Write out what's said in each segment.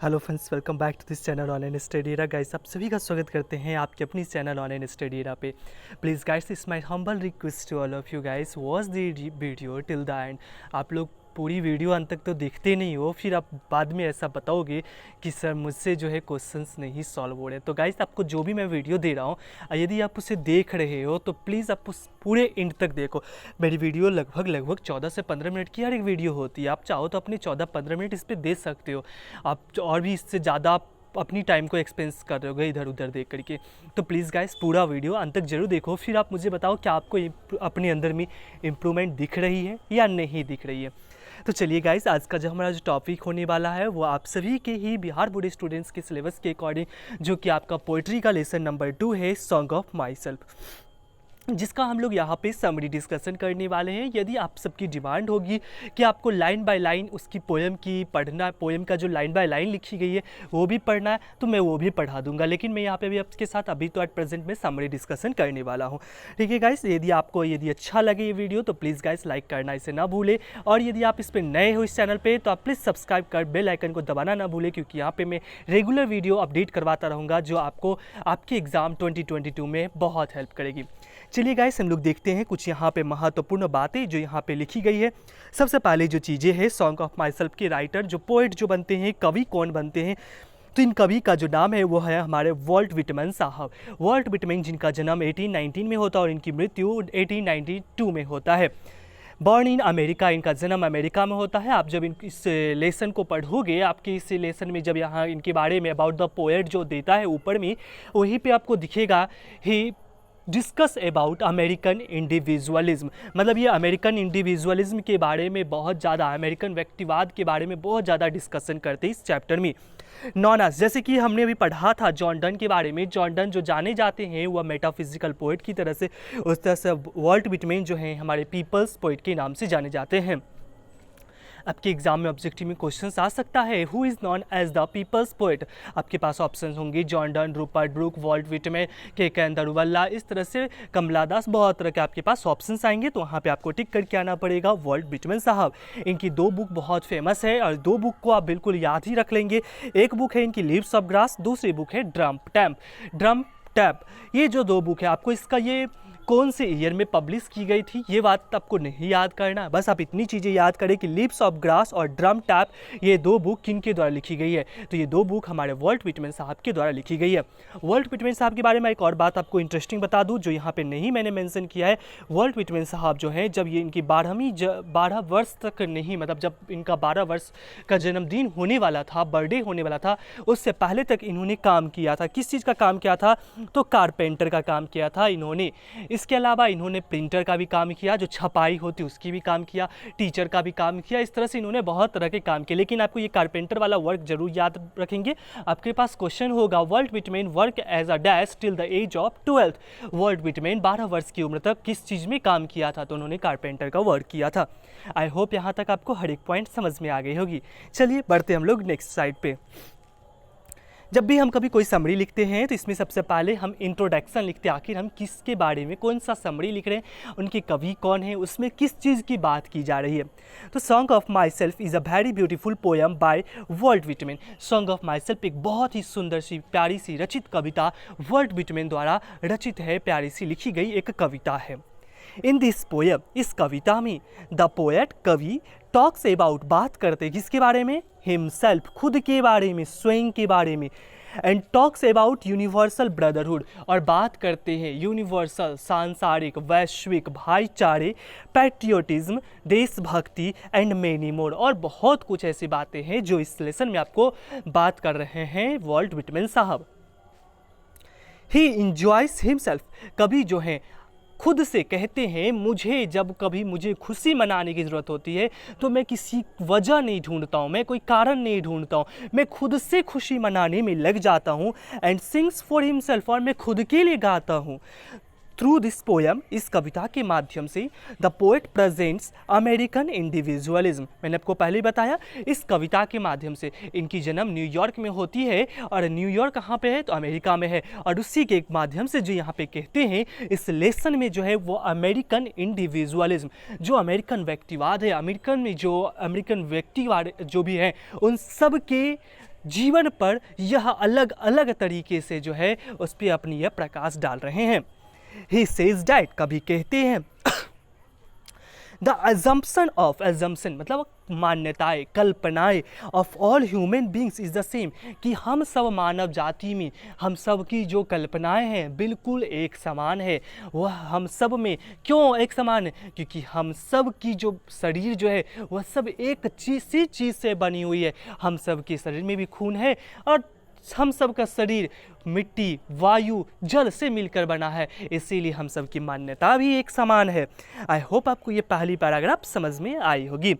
Hello friends, welcome back to this channel Online Study Era. Guys, आप सभी का स्वागत करते हैं आपके अपनी चैनल ऑनलाइन स्टडी एरा पे। Please guys, it's my humble request to all of you guys, watch the video till the end. आप लोग पूरी वीडियो अंत तक तो देखते नहीं हो, फिर आप बाद में ऐसा बताओगे कि सर मुझसे जो है क्वेश्चंस नहीं सॉल्व हो रहे। तो गाइस, आपको जो भी मैं वीडियो दे रहा हूँ, यदि आप उसे देख रहे हो तो प्लीज़ आप उस पूरे एंड तक देखो। मेरी वीडियो लगभग 14 से 15 मिनट की हर एक वीडियो होती है। आप चाहो तो अपने 14-15 मिनट इस पर दे सकते हो। आप और भी इससे ज़्यादा आप अपनी टाइम को एक्सपेंस कर रहे होगे इधर उधर देख करके। तो प्लीज़ गाइस, पूरा वीडियो अंत तक जरूर देखो, फिर आप मुझे बताओ कि आपको अपने अंदर में इम्प्रूवमेंट दिख रही है या नहीं दिख रही है। तो चलिए गाइस, आज का जो हमारा जो टॉपिक होने वाला है वो आप सभी के ही बिहार बोर्ड स्टूडेंट्स के सिलेबस के अकॉर्डिंग, जो कि आपका पोइट्री का लेसन नंबर 2 है, सॉन्ग ऑफ माई सेल्फ, जिसका हम लोग यहाँ पे समरी डिस्कशन करने वाले हैं। यदि आप सबकी डिमांड होगी कि आपको लाइन बाय लाइन उसकी पोएम की पढ़ना, पोएम का जो लाइन बाय लाइन लिखी गई है वो भी पढ़ना है, तो मैं वो भी पढ़ा दूंगा। लेकिन मैं यहाँ पे भी आपके साथ अभी तो एट प्रेजेंट में समरी डिस्कशन करने वाला हूँ। ठीक है गाइस, यदि अच्छा लगे ये वीडियो तो प्लीज़ गाइस लाइक करना इसे ना भूले। और यदि आप इस पर नए हो इस चैनल पर, तो आप प्लीज़ सब्सक्राइब कर बेल आइकन को दबाना ना भूले, क्योंकि यहाँ पर मैं रेगुलर वीडियो अपडेट करवाता रहूँगा जो आपको आपके एग्ज़ाम 2022 में बहुत हेल्प करेगी। चलिए गाइस, हम लोग देखते हैं कुछ यहाँ पे महत्वपूर्ण बातें जो यहाँ पे लिखी गई है। सबसे पहले जो चीज़ें हैं, सॉन्ग ऑफ माई सेल्फ के राइटर, जो पोएट जो बनते हैं, कवि कौन बनते हैं, तो इन कवि का जो नाम है वो है हमारे वॉल्ट विटमैन साहब। वॉल्ट विटमैन, जिनका जन्म 1819 में होता है और इनकी मृत्यु 1892 में होता है। बॉर्न इन अमेरिका, इनका जन्म अमेरिका में होता है। आप जब इस लेसन को पढ़ोगे, आपके इस लेसन में जब यहाँ इनके बारे में अबाउट द पोएट जो देता है ऊपर में, वहीं पे आपको दिखेगा ही डिस्कस अबाउट अमेरिकन इंडिविजुअलिज्म। मतलब ये अमेरिकन इंडिविजुअलिज्म के बारे में बहुत ज़्यादा, अमेरिकन व्यक्तिवाद के बारे में बहुत ज़्यादा डिस्कशन करते हैं इस चैप्टर में। नॉन एज, जैसे कि हमने अभी पढ़ा था जॉन डन के बारे में। जॉन डन जो जाने जाते हैं वह मेटाफिजिकल पोएट की तरह से, उस तरह से वॉल्ट विटमैन जो हैं हमारे पीपल्स पोएट के नाम से जाने जाते हैं। आपके एग्जाम में ऑब्जेक्टिव में क्वेश्चन आ सकता है, who is known as the people's poet. आपके पास ऑप्शन होंगे John Donne, Rupert Brooke, Walt Whitman, के दरुवल्ला, इस तरह से कमला दास, बहुत तरह के आपके पास ऑप्शंस आएंगे। तो वहाँ पे आपको टिक करके आना पड़ेगा वॉल्ट विटमैन साहब। इनकी 2 बुक बहुत फेमस है और 2 बुक को आप बिल्कुल याद ही रख लेंगे। एक बुक है इनकी लीव्स ऑफ ग्रास, दूसरी बुक है ड्रम टैप। ये जो 2 बुक है, आपको इसका ये कौन से ईयर में पब्लिश की गई थी ये बात आपको नहीं याद करना है। बस आप इतनी चीज़ें याद करें कि लीव्स ऑफ ग्रास और ड्रम टैप, ये 2 बुक किन के द्वारा लिखी गई है। तो ये 2 बुक हमारे वॉल्ट विटमैन साहब के द्वारा लिखी गई है। वॉल्ट विटमैन साहब के बारे में एक और बात आपको इंटरेस्टिंग बता दूं जो यहाँ पे नहीं मैंने मेंशन किया है। वॉल्ट विटमैन साहब जो हैं, जब ये इनकी 12 वर्ष तक नहीं, मतलब जब इनका 12 वर्ष का जन्मदिन होने वाला था, बर्थडे होने वाला था, उससे पहले तक इन्होंने काम किया था। किस चीज़ का काम किया था? तो कारपेंटर का काम किया था इन्होंने। इसके अलावा इन्होंने प्रिंटर का भी काम किया, जो छपाई होती है उसकी भी काम किया, टीचर का भी काम किया। इस तरह से इन्होंने बहुत तरह के काम किए। लेकिन आपको ये कारपेंटर वाला वर्क जरूर याद रखेंगे। आपके पास क्वेश्चन होगा, Walt Whitman work as a dash till the age of 12। Walt Whitman 12 वर्ष की उम्र तक किस चीज़ में काम किया था? तो उन्होंने कारपेंटर का वर्क किया था। आई होप यहाँ तक आपको हर एक पॉइंट समझ में आ गई होगी। चलिए बढ़ते हम लोग नेक्स्ट साइड पे। जब भी हम कभी कोई समरी लिखते हैं तो इसमें सबसे पहले हम इंट्रोडक्शन लिखते हैं। आखिर हम किसके बारे में कौन सा समरी लिख रहे हैं, उनके कवि कौन है, उसमें किस चीज़ की बात की जा रही है। तो song of my self is a very beautiful poem by Walt Whitman. Song of my self एक बहुत ही सुंदर सी, प्यारी सी रचित कविता वॉल्ट विटमैन द्वारा रचित है, प्यारी सी लिखी गई एक कविता है। इन दिस पोएम, इस कविता में द पोएट, कवि, टॉक्स अबाउट, बात करते किसके बारे में? हिमसेल्फ, खुद के बारे में, स्वयं के बारे में। And talks about universal brotherhood, और बात करते हैं यूनिवर्सल, सांसारिक, वैश्विक भाईचारे, पैट्रियोटिज्म, देशभक्ति एंड मेनी मोर, और बहुत कुछ ऐसी बातें हैं जो इस लेसन में आपको बात कर रहे हैं वॉल्ट विटमैन साहब। ही इंजॉयज हिमसेल्फ, कवि जो हैं खुद से कहते हैं, जब कभी मुझे खुशी मनाने की ज़रूरत होती है तो मैं किसी वजह नहीं ढूंढता हूँ, मैं कोई कारण नहीं ढूंढता हूँ, मैं खुद से खुशी मनाने में लग जाता हूँ। एंड सिंग्स फॉर हिमसेल्फ, और मैं खुद के लिए गाता हूँ। थ्रू दिस पोएम, इस कविता के माध्यम से the poet presents American individualism. मैंने आपको पहले ही बताया, इस कविता के माध्यम से, इनकी जन्म न्यूयॉर्क में होती है, और न्यूयॉर्क कहाँ पे है? तो अमेरिका में है। और उसी के माध्यम से जो यहाँ पे कहते हैं इस लेसन में जो है वो अमेरिकन इंडिविजुअलिज्म, जो अमेरिकन व्यक्तिवाद है, अमेरिकन में जो अमेरिकन व्यक्तिवाद जो भी है, उन सब के जीवन पर यह अलग अलग तरीके से जो है उस पर अपनी यह प्रकाश डाल रहे हैं। ही सेज डैट, कभी कहते हैं द assumption मतलब मान्यताएं, कल्पनाएं of all human beings is the same, कि हम सब मानव जाति में हम सब की जो कल्पनाएं हैं बिल्कुल एक समान है। वह हम सब में क्यों एक समान है? क्योंकि हम सब की जो शरीर जो है वह सब एक चीज़ से बनी हुई है। हम सब के शरीर में भी खून है और हम सब का शरीर मिट्टी, वायु, जल से मिलकर बना है, इसीलिए हम सब की मान्यता भी एक समान है। आई होप आपको ये पहली पैराग्राफ समझ में आई होगी।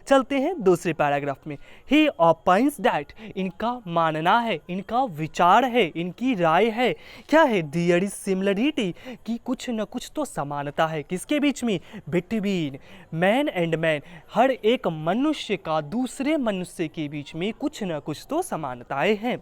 चलते हैं दूसरे पैराग्राफ में। ही ऑपाइंस डैट, इनका मानना है, इनका विचार है, इनकी राय है। क्या है? देयर इज सिमिलरिटी, कि कुछ न कुछ तो समानता है। किसके बीच में? बिटवीन मैन एंड मैन, हर एक मनुष्य का दूसरे मनुष्य के बीच में कुछ न कुछ तो समानताएं हैं।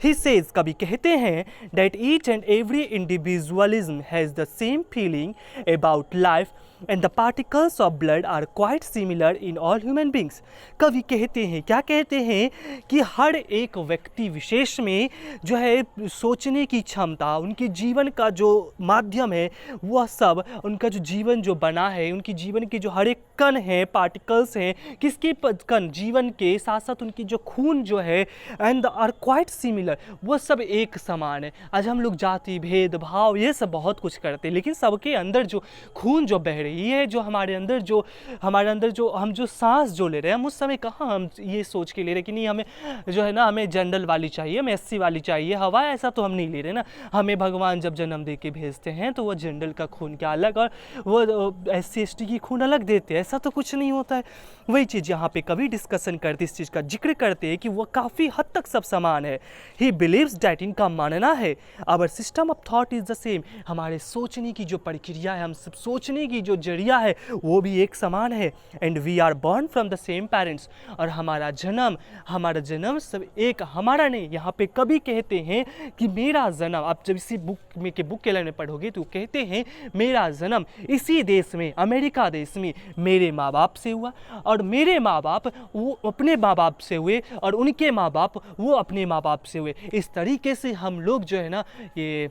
He says, कभी कहते हैं that each and every individualism has the same feeling about life and the particles of blood are quite similar in all human beings। कभी कहते हैं, क्या कहते हैं कि हर एक व्यक्ति विशेष में जो है सोचने की क्षमता, उनके जीवन का जो माध्यम है, वह सब उनका जो जीवन जो बना है, उनकी जीवन के जो हर एक कण हैं, पार्टिकल्स हैं, किसके कण? जीवन के साथ साथ उनकी जो खून जो है एंड आर क्वाइट सिमिलर, वो सब एक समान है। आज हम लोग जाति भेदभाव ये सब बहुत कुछ करते हैं, लेकिन सबके अंदर जो खून जो बह रही है, जो हमारे अंदर जो हम जो सांस जो ले रहे हैं, हम उस समय कहाँ हम ये सोच के ले रहे कि नहीं हमें जो है ना हमें जनरल वाली चाहिए, हमें एससी वाली चाहिए हवा, ऐसा तो हम नहीं ले रहे ना। हमें भगवान जब जन्म दे के भेजते हैं तो वो जनरल का खून क्या अलग और वो एससी एसटी की खून अलग देते हैं, ऐसा तो कुछ नहीं होता है। वही चीज़ यहाँ पे कभी डिस्कशन करते, इस चीज़ का जिक्र करते हैं कि वो काफ़ी हद तक सब समान है। ही बिलीव्स डैट, इनका मानना है our system of thought is the same, हमारे सोचने की जो प्रक्रिया है, हम सब सोचने की जो जरिया है वो भी एक समान है। And we are born from the same parents, और हमारा जन्म सब एक, हमारा नहीं। यहाँ पे कभी कहते हैं कि मेरा जन्म, आप जब इसी बुक के लाइन में पढ़ोगे तो कहते हैं मेरा जन्म इसी देश में, अमेरिका देश में मेरे माँ बाप से हुआ, और मेरे माँ बाप वो अपने माँ बाप से हुए, और उनके माँ बाप वो अपने माँ बाप से हुए। इस तरीके से हम लोग जो है ना ये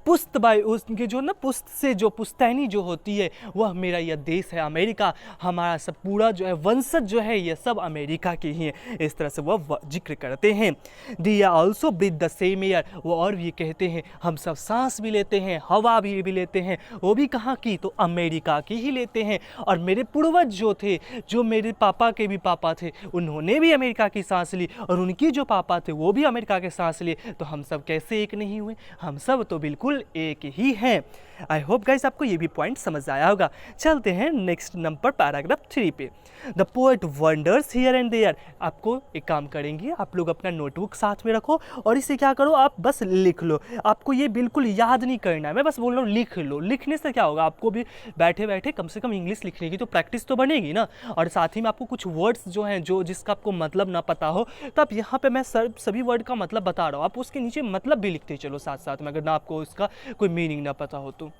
पुश्त बाय उसके जो ना पुश्त से जो पुश्तैनी जो होती है वह मेरा यह देश है अमेरिका, हमारा सब पूरा जो है वंशज जो है ये सब अमेरिका के ही हैं। इस तरह से वह जिक्र करते हैं। They are also breathe the same air, वो और भी कहते हैं हम सब सांस भी लेते हैं, हवा भी लेते हैं, वो भी कहाँ की? तो अमेरिका की ही लेते हैं। और मेरे पूर्वज जो थे, जो मेरे पापा के भी पापा थे, उन्होंने भी अमेरिका की सांस ली, और उनकी जो पापा थे वो भी अमेरिका के सांस लिए। तो हम सब कैसे एक नहीं हुए? हम सब तो बिल्कुल एक ही हैं। आई होप गाइस आपको ये भी पॉइंट समझ आया होगा। चलते हैं नेक्स्ट नंबर पैराग्राफ 3 पे। The poet wanders here and there, आपको एक काम करेंगे, आप लोग अपना नोटबुक साथ में रखो और इसे क्या करो, आप बस लिख लो। आपको ये बिल्कुल याद नहीं करना है, मैं बस बोल रहा हूँ लिख लो। लिखने से क्या होगा, आपको भी बैठे बैठे कम से कम इंग्लिश लिखने की तो प्रैक्टिस तो बनेगी ना। और साथ ही में आपको कुछ वर्ड्स जो हैं जो जिसका आपको मतलब ना पता हो, तो आप यहाँ पे मैं सभी वर्ड का मतलब बता रहा हूँ, आप उसके नीचे मतलब भी लिखते चलो साथ साथ में, अगर ना आपको इसका कोई मीनिंग ना पता हो तो।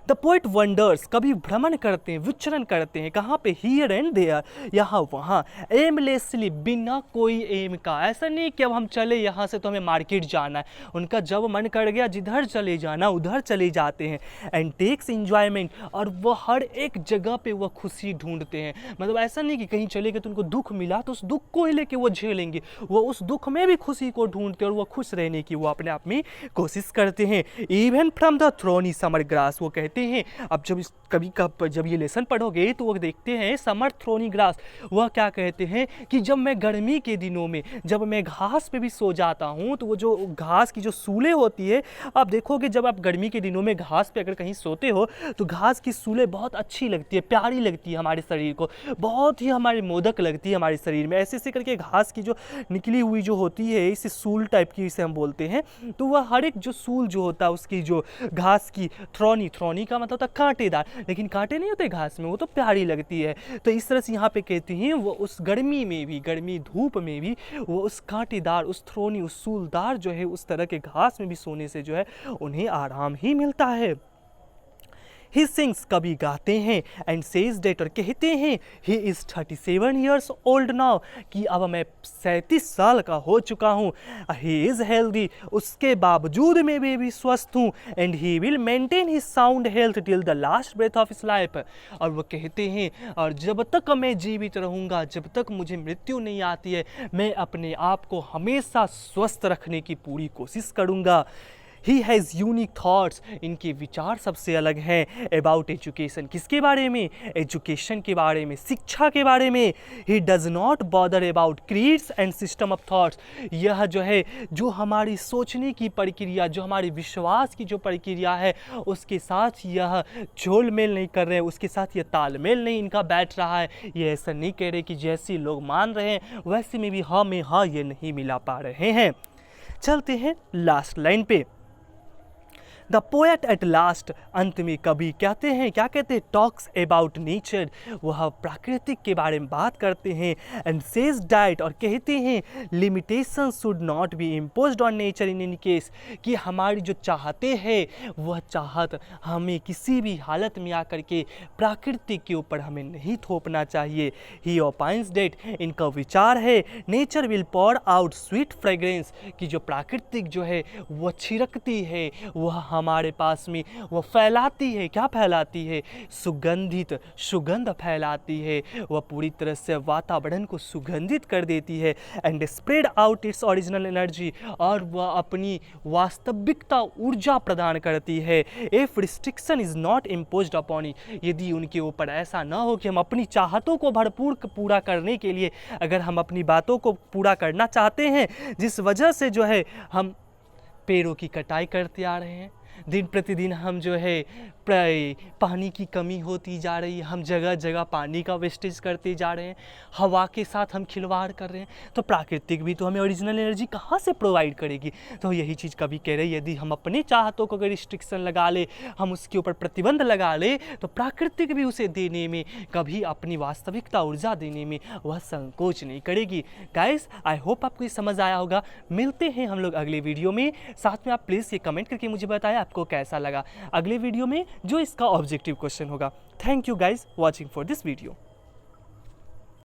द पोएट वंडर्स, कभी भ्रमण करते हैं, विचरण करते हैं, कहाँ पे? हियर एंड देयर, यहाँ वहाँ। एमलेसली, बिना कोई एम का। ऐसा नहीं कि अब हम चले यहाँ से तो हमें मार्केट जाना है, उनका जब मन कर गया जिधर चले जाना उधर चले जाते हैं। एंड टेक्स इंजॉयमेंट, और वो हर एक जगह पे वो खुशी ढूंढते हैं। मतलब ऐसा नहीं कि कहीं चले गए तो उनको दुख मिला तो उस दुख को ही लेके वो झेलेंगे, वो उस दुख में भी खुशी को ढूंढते और वो खुश रहने की वो अपने आप में कोशिश करते हैं। Even from the thorny summer grass, वो कहते हैं, अब जब ये लेसन पढ़ोगे तो वो देखते हैं समर थ्रोनी ग्रास, वह क्या कहते हैं कि जब मैं गर्मी के दिनों में जब मैं घास पे भी सो जाता हूँ तो वो जो घास की जो सूलें होती है, आप देखोगे जब आप गर्मी के दिनों में घास पे अगर कहीं सोते हो तो घास की सूलें बहुत अच्छी लगती है, प्यारी लगती है हमारे शरीर को, बहुत ही हमारे मोदक लगती है हमारे शरीर में। ऐसे ऐसे करके घास की जो निकली हुई जो होती है, इसे सूल टाइप की इसे हम बोलते हैं, तो वह हर एक जो सूल जो होता है उसकी जो घास की थ्रोनी का मतलब होता है कांटेदार, लेकिन कांटे नहीं होते घास में, वो तो प्यारी लगती है। तो इस तरह से यहाँ पे कहती हैं वो उस गर्मी में भी, गर्मी धूप में भी वो उस कांटेदार, उस थ्रोनी, उस सूलदार जो है उस तरह के घास में भी सोने से जो है उन्हें आराम ही मिलता है। ही सिंग्स कभी गाते हैं एंड सेज डेट और कहते हैं he is 37 years old now कि अब मैं 37 साल का हो चुका हूँ। ही इज़ हेल्दी उसके बावजूद मैं भी स्वस्थ हूँ and he will maintain his sound health till the last breath of his life. और वो कहते हैं और जब तक मैं जीवित रहूँगा, जब तक मुझे मृत्यु नहीं आती है, मैं अपने आप को हमेशा स्वस्थ रखने की पूरी कोशिश करूँगा। ही हैज़ यूनिक थाट्स इनके विचार सबसे अलग हैं अबाउट एजुकेशन। किसके बारे में? एजुकेशन के बारे में, शिक्षा के बारे में। He does not bother about creeds and system of thoughts. यह जो है, जो हमारी सोचने की प्रक्रिया, जो हमारी विश्वास की जो प्रक्रिया है, उसके साथ यह झोलमेल नहीं कर रहे हैं, उसके साथ यह तालमेल नहीं इनका बैठ रहा है। ये ऐसा नहीं कह रहे कि जैसे लोग मान रहे हैं वैसे में भी हाँ में हाँ ये नहीं मिला पा रहे हैं। चलते हैं लास्ट लाइन पे। द पोएट एट लास्ट, अंत में कवि कहते हैं, क्या कहते हैं? टॉक्स अबाउट नेचर, वह प्राकृतिक के बारे में बात करते हैं एंड सेज डैट और कहते हैं limitation should not be imposed on nature in any case, कि हमारी जो चाहते हैं वह चाहत हमें किसी भी हालत में आकर के प्राकृतिक के ऊपर हमें नहीं थोपना चाहिए। ही ओपाइंस डेट, इनका विचार है nature will pour out sweet fragrance, कि जो प्राकृतिक जो है वह छिड़कती है, वह हमारे पास में वह फैलाती है। क्या फैलाती है? सुगंधित सुगंध फैलाती है। वह पूरी तरह से वातावरण को सुगंधित कर देती है and spread out its original energy, और वह अपनी वास्तविकता ऊर्जा प्रदान करती है। If restriction is not imposed upon it, यदि उनके ऊपर ऐसा ना हो कि हम अपनी चाहतों को भरपूर पूरा करने के लिए, अगर हम अपनी बातों को पूरा करना चाहते हैं, जिस वजह से जो है हम पेड़ों की कटाई करते आ रहे हैं, दिन प्रतिदिन हम जो है पानी की कमी होती जा रही है, हम जगह जगह पानी का वेस्टेज करते जा रहे हैं, हवा के साथ हम खिलवाड़ कर रहे हैं, तो प्राकृतिक भी तो हमें ओरिजिनल एनर्जी कहाँ से प्रोवाइड करेगी? तो यही चीज़ कभी कह रहे हैं, यदि हम अपने चाहतों को अगर रिस्ट्रिक्शन लगा ले, हम उसके ऊपर प्रतिबंध लगा ले, तो प्राकृतिक भी उसे देने में, कभी अपनी वास्तविकता ऊर्जा देने में वह संकोच नहीं करेगी। गाइस, आई होप आपको ये समझ आया होगा। मिलते हैं हम लोग अगले वीडियो में। साथ में आप प्लीज़ ये कमेंट करके मुझे बताएं आपको कैसा लगा अगले वीडियो में जो इसका ऑब्जेक्टिव क्वेश्चन होगा। Thank you guys watching for this video.